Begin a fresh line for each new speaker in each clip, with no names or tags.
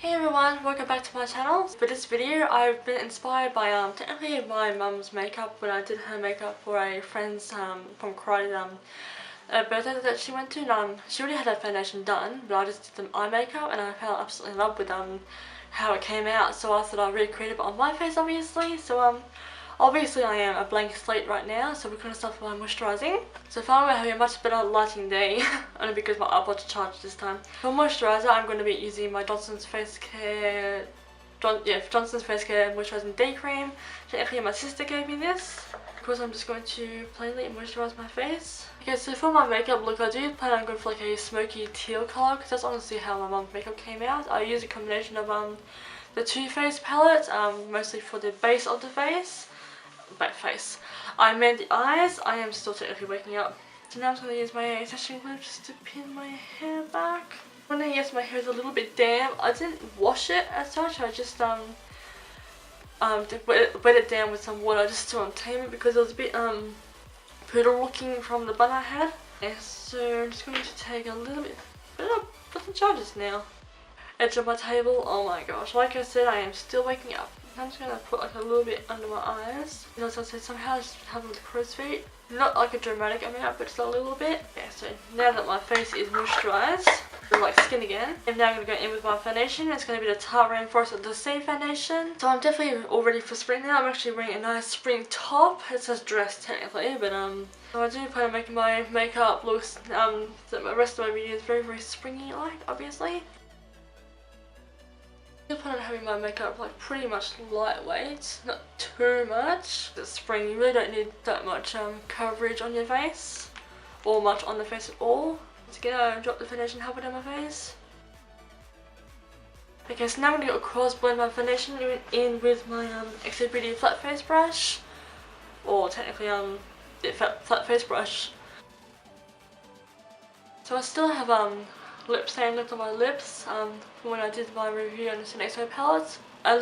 Hey everyone, welcome back to my channel. For this video, I've been inspired by technically my mum's makeup when I did her makeup for a friend's from karate birthday that she went to. And, she already had her foundation done, but I just did some eye makeup and I fell absolutely in love with how it came out. So I thought I'd recreate it on my face, obviously. So obviously I am a blank slate right now, so we're going to start with my moisturising. So far we're having a much better lighting day, only because my iPod's charged this time. For moisturiser, I'm going to be using my Johnson's Face Care Moisturising Day Cream. Actually my sister gave me this. Of course I'm just going to plainly moisturise my face. Okay, so for my makeup look, I do plan on going for like a smoky teal colour, because that's honestly how my mum's makeup came out. I use a combination of the Too Faced palette, mostly for the base of the face. I made the eyes. I am still technically waking up. So now I'm just going to use my attaching glue just to pin my hair back. Yes, my hair is a little bit damp. I didn't wash it as such. I just wet it down with some water just to tame it, because it was a bit poodle looking from the bun I had. Yeah, so I'm just going to take a little bit of the charges now. Edge of my table. Oh my gosh, like I said, I am still waking up. I'm just going to put like a little bit under my eyes. And as I said, somehow I just have with crow's feet. Not like a dramatic amount, but just a little bit. Yeah, so now that my face is moisturised, I like skin again. And now I'm going to go in with my foundation. It's going to be the Tarte Reinforced with the C foundation. So I'm definitely all ready for spring now. I'm actually wearing a nice spring top. It says dress technically, but so I do plan on making my makeup looks, the rest of my video is very, very springy like, obviously. I plan on having my makeup like pretty much lightweight, not too much. It's spring, you really don't need that much coverage on your face, or much on the face at all. So again, drop the foundation halfway down my face. Okay, so now I'm going to cross blend my foundation in with my Exo Beauty flat face brush, or technically the flat face brush. So I still have lip stain left on my lips from when I did my review on the Exo palette. I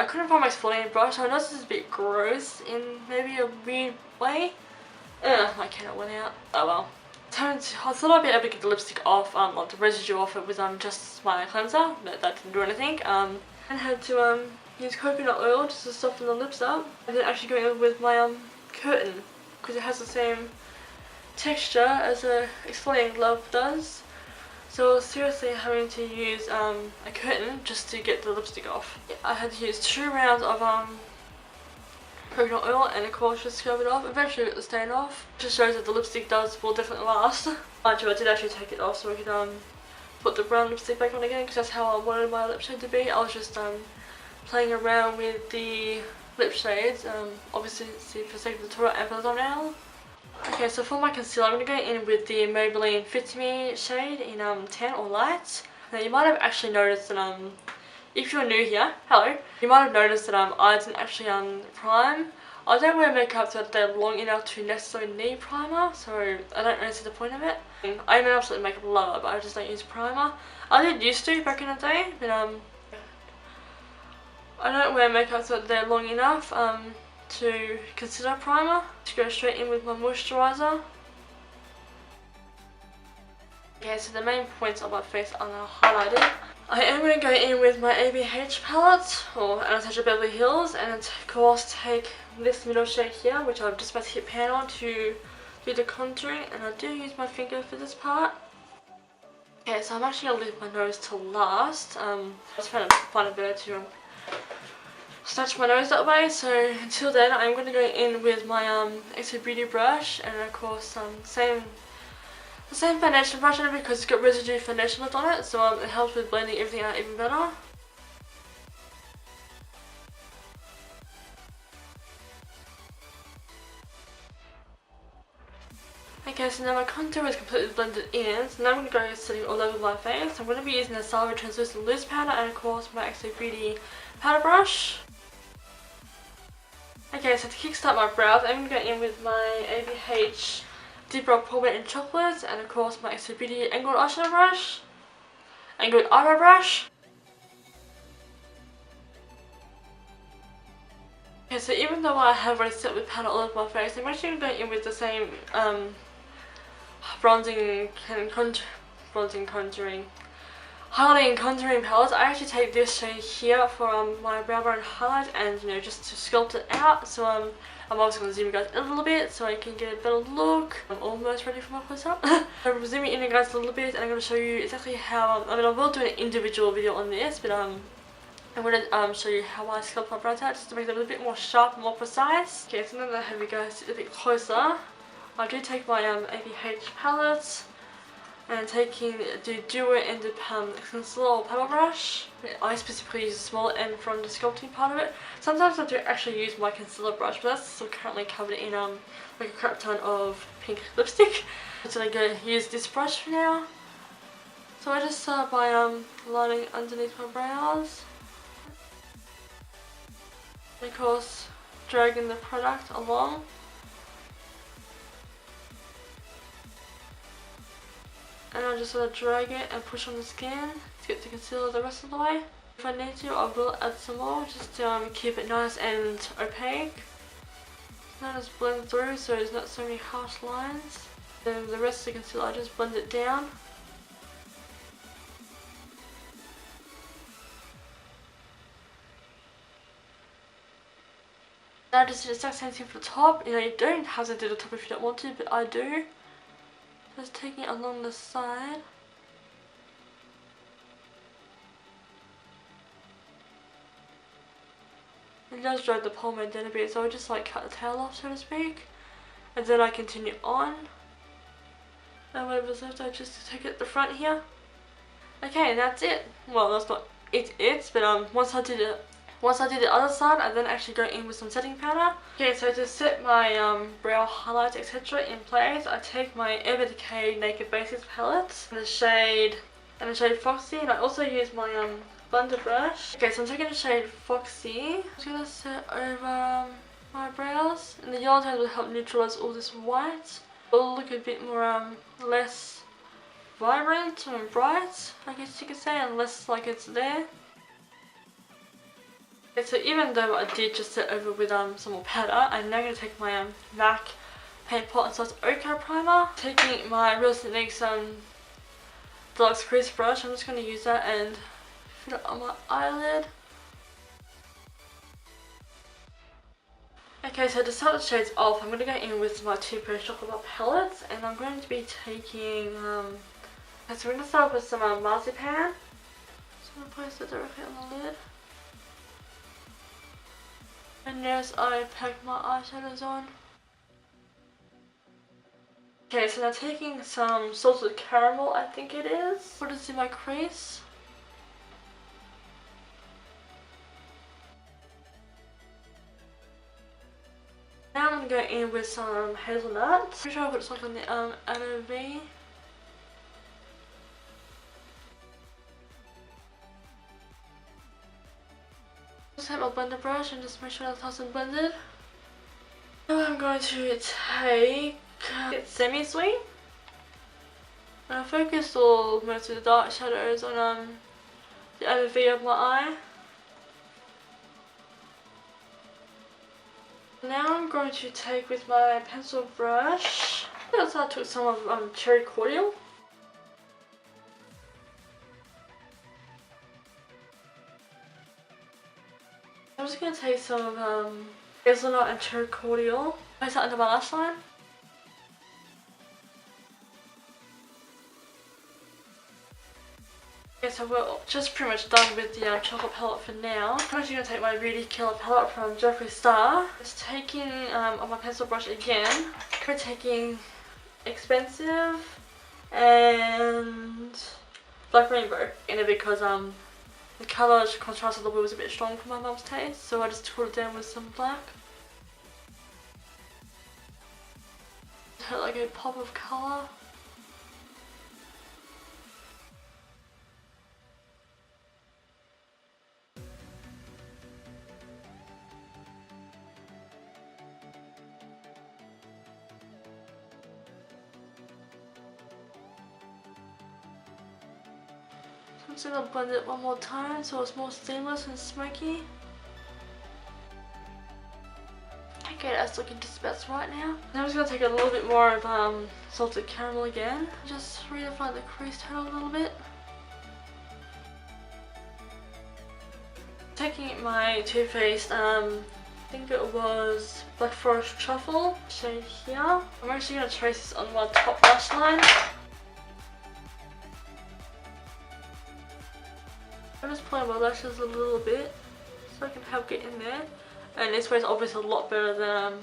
couldn't find my exfoliating brush, so I know this is a bit gross in maybe a weird way. My candle went out. Oh well. I thought I'd be able to get the lipstick off, like the residue off it with just my cleanser, but that didn't do anything. I had to use coconut oil just to soften the lips up, and then actually go in with my curtain, because it has the same texture as a exfoliating glove does. So I was seriously having to use a curtain just to get the lipstick off. I had to use 2 rounds of coconut oil, and of course just scrub it off. Eventually get the stain off. Just shows that the lipstick will definitely last. Mind you, I did actually take it off so I could put the brown lipstick back on again, because that's how I wanted my lip shade to be. I was just playing around with the lip shades, obviously for the sake of the tutorial and for the thumbnail. Okay, so for my concealer, I'm going to go in with the Maybelline Fit Me shade in tan or light. Now you might have actually noticed that if you're new here, hello, you might have noticed that I didn't actually prime. I don't wear makeup so they're long enough to necessarily need primer, so I don't really see the point of it. I'm an absolute makeup lover, but I just don't use primer. I did used to back in the day, but I don't wear makeup so they're long enough to consider primer. To go straight in with my moisturiser. Okay, so the main points of my face are now highlighted. I am going to go in with my ABH palette, or Anastasia Beverly Hills, and of course take this middle shade here, which I've just about to hit pan on to do the contouring, and I do use my finger for this part. Okay, so I'm actually going to leave my nose till last. I just found it better to snatch my nose that way, so until then I'm going to go in with my Exo Beauty brush, and of course the same foundation brush on it, because it's got residue foundation left on it, so it helps with blending everything out even better. Okay, so now my contour is completely blended in, so now I'm going to go setting all over my face. I'm going to be using the Salve Translucent Loose Powder, and of course my Exo Beauty powder brush. Okay, so to kickstart my brows, I'm going to go in with my ABH Deep Brow Pomade in Chocolate, and of course my Exo Beauty Angled Eyeshadow Brush. Angled Eyebrow Brush. Okay, so even though I have already set with powder all over my face, I'm actually going in with the same bronzing contouring highlighting and contouring palettes, I actually take this shade here for my brow bone highlight, and just to sculpt it out. So I'm also going to zoom you guys in a little bit so I can get a better look. I'm almost ready for my close-up. I'm zooming in you guys a little bit, and I'm going to show you exactly how, I will do an individual video on this, but I'm going to show you how I sculpt my brows out just to make them a little bit more sharp and more precise. Okay, so now that I have you guys sit a bit closer, I do take my ABH palette, and I'm taking the duo ended concealer or pebble brush. I specifically use the small end from the sculpting part of it. Sometimes I do actually use my concealer brush, but that's still currently covered in like a crap ton of pink lipstick. So I'm going to use this brush for now. So I just start by lining underneath my brows. And of course, dragging the product along. And I just sort of drag it and push on the skin to get the concealer the rest of the way. If I need to, I will add some more just to keep it nice and opaque. Now just blend through so there's not so many harsh lines. Then the rest of the concealer, I just blend it down. Now just do the exact same thing for the top. You don't have to do the top if you don't want to, but I do. Just taking it along the side. It does drag the pomade down a bit, so I just like cut the tail off, so to speak. And then I continue on. And whatever's left, I just take it at the front here. Okay, and that's it. Well, that's not it, but once I do the other side, I then actually go in with some setting powder. Okay, so to set my brow highlights, etc. in place, I take my Urban Decay Naked Basics palette and the shade Foxy, and I also use my blender brush. Okay, so I'm taking the shade Foxy. I'm just gonna set over my brows, and the yellow tones will help neutralize all this white. It'll look a bit more less vibrant and bright, I guess you could say, and less like it's there. Okay, so even though I did just set over with some more powder, I'm now going to take my MAC Paint Pot and Sauce Ochre Primer. Taking my Real Techniques Deluxe Crease Brush, I'm just going to use that and fit it on my eyelid. Okay, so to start the shades off, I'm going to go in with my Too Faced Chocolate Bar palettes, and I'm going to be taking, okay, so we're going to start with some marzipan. Just going to place it directly on the lid. And as I pack my eyeshadows on. Okay, so now taking some salted caramel, I think it is. Put it in my crease. Now I'm going to go in with some hazelnut. Pretty sure I put something on the iMovie. Just have my blender brush and just make sure that's nice and blended. Now I'm going to take it's semi-sweet. And I focused all most of the dark shadows on the outer V of my eye. Now I'm going to take with my pencil brush. I also took some of cherry cordial. I'm just going to take some hazelnut and cherry cordial. Place that under my lash line. Okay, so we're just pretty much done with the chocolate palette for now. I'm actually going to take my Beauty Killer palette from Jeffree Star. Just taking on my pencil brush again. We're taking Expensive and Black Rainbow in it because the colour contrast of the blue was a bit strong for my mum's taste, so I just cooled it down with some black. Had like a pop of colour. I'm just going to blend it one more time so it's more seamless and smoky. Okay, that's looking just best right now. Now I'm just going to take a little bit more of salted caramel again. Just redefine the crease tone a little bit. Taking my Too Faced, I think it was Black Forest Truffle shade here. I'm actually going to trace this on my top lash line. I'm just pulling my lashes a little bit so I can help get in there. And this way is obviously a lot better than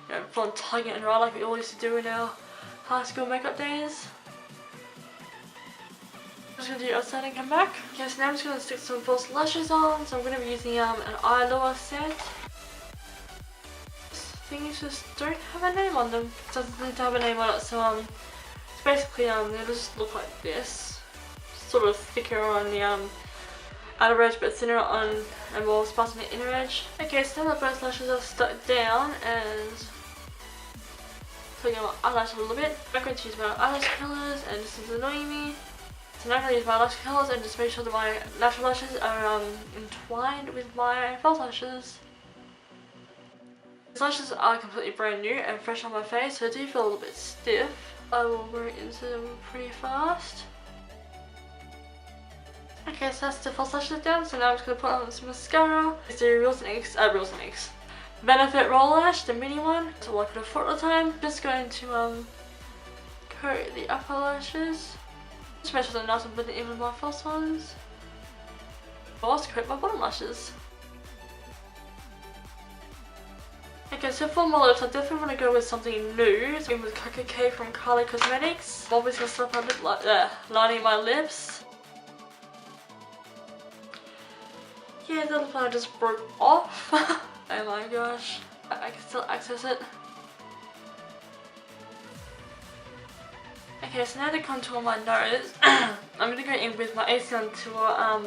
you know, from tugging it and right like we all used to do in our high school makeup days. I'm just going to do outside and come back. Okay, so now I'm just going to stick some false lashes on. So I'm going to be using an eye lower set. Things just don't have a name on them. It doesn't need to have a name on it, so it's basically they just look like this. Sort of thicker on the outer edge but thinner on and more sparse on the inner edge. Okay, so now that both lashes are stuck down and taking my eyelash a little bit, I'm going to use my eyelash colours and this is annoying me. So now I'm going to use my eyelash colours and just make sure that my natural lashes are entwined with my false lashes. These lashes are completely brand new and fresh on my face, so I do feel a little bit stiff. I will work into them pretty fast. Okay, so that's the false lashes down, so now I'm just going to put on some mascara. It's the Reels and X Benefit Roll Lash, the mini one. So I could afford at the time. Just going to coat the upper lashes. Just make sure they're nice and blended in with my false ones. I'll also coat my bottom lashes. Okay, so for my lips, I definitely want to go with something new. So I'm with Coco K from Kylie Cosmetics. I'm obviously going to start my lip lining my lips. Yeah, the lip liner just broke off. Oh my gosh, I can still access it. Okay, so now to contour my nose, I'm going to go in with my AC Tour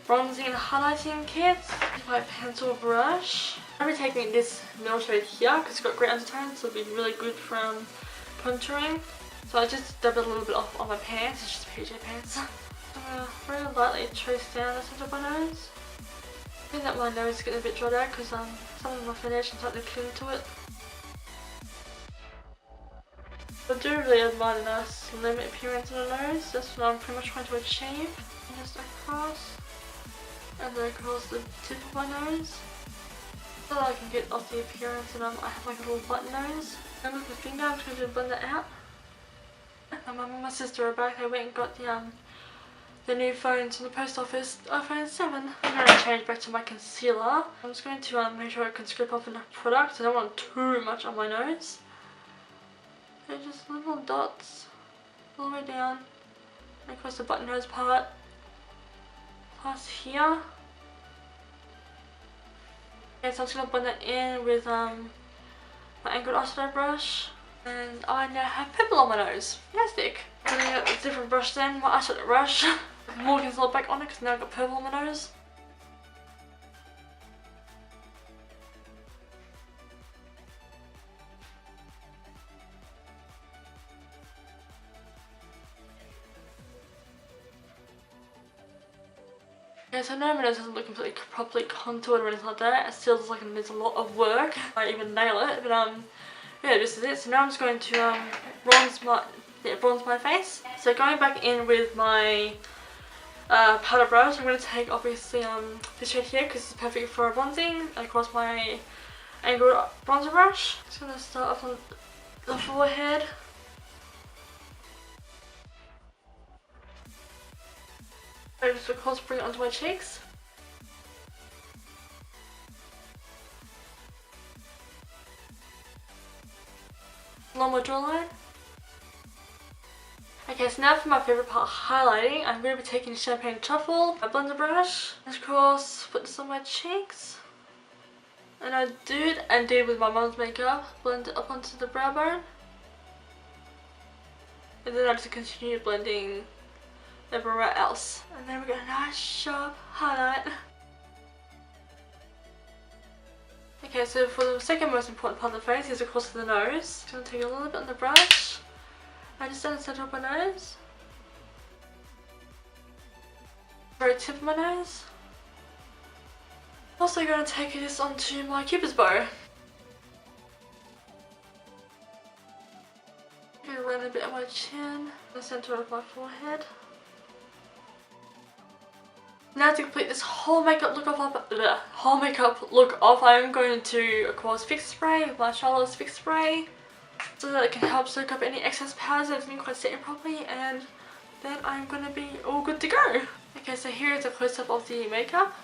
bronzing and highlighting kit with my pencil brush. I'm going to be taking this middle shade here because it's got great undertones, so it'll be really good from contouring. So I just dab it a little bit off on my pants, it's just PJ pants. I'm going to very lightly trace down the centre of my nose. I think that my nose is getting a bit dried out because some of my foundation starting to cling to it. I do really admire the nice slim appearance on the nose, that's what I'm pretty much trying to achieve. And just across, and then across the tip of my nose. So that I can get off the appearance and I have like a little button nose. And with my finger I'm just going to blend that out. And my mum and my sister are back, they went and got the new phones from the post office, iPhone 7. I'm going to change back to my concealer. I'm just going to make sure I can scrape off enough product. I don't want too much on my nose. So just little dots all the way down and across the button nose part. Plus here. Okay, so I'm just going to blend that in with my angled eyeshadow brush. And I now have pimple on my nose. Fantastic. I'm going to get a different brush then, my eyeshadow brush. More concealer back on it because now I've got purple on my nose. Okay, so now my nose doesn't look completely properly contoured or anything like that. It still looks like it needs a lot of work. I might even nail it, but yeah, this is it. So now I'm just going to bronze my face. So going back in with my powder brush, I'm going to take obviously this shade here because it's perfect for bronzing across my angled bronzer brush. Just going to start off on the forehead. I just of course bring it onto my cheeks. Along my jawline. Okay, so now for my favourite part, highlighting. I'm going to be taking Champagne Truffle, my blender brush, and of course put this on my cheeks. And I did with my mum's makeup, blend it up onto the brow bone. And then I just continue blending everywhere else. And then we got a nice sharp highlight. Okay, so for the second most important part of the face is of course the nose. I'm going to take a little bit on the brush. I just down the center of my nose. Very tip of my nose. Also going to take this onto my cupid's bow. Going to run a bit on my chin, the center of my forehead. Now to complete this whole makeup look off, I am going to, of course, fix spray with my Charlotte's Fix Spray, so that it can help soak up any excess powders that didn't quite set in properly, and then I'm gonna be all good to go. Okay, so here is a close-up of the makeup.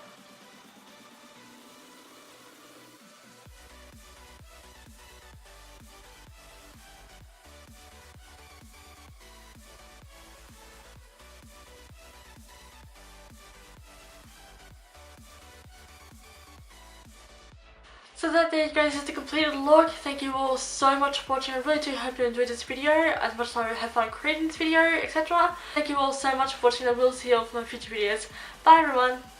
So that there guys is the completed look. Thank you all so much for watching. I really do hope you enjoyed this video as much as I have fun creating this video, etc. Thank you all so much for watching. I will see you all for my future videos. Bye everyone!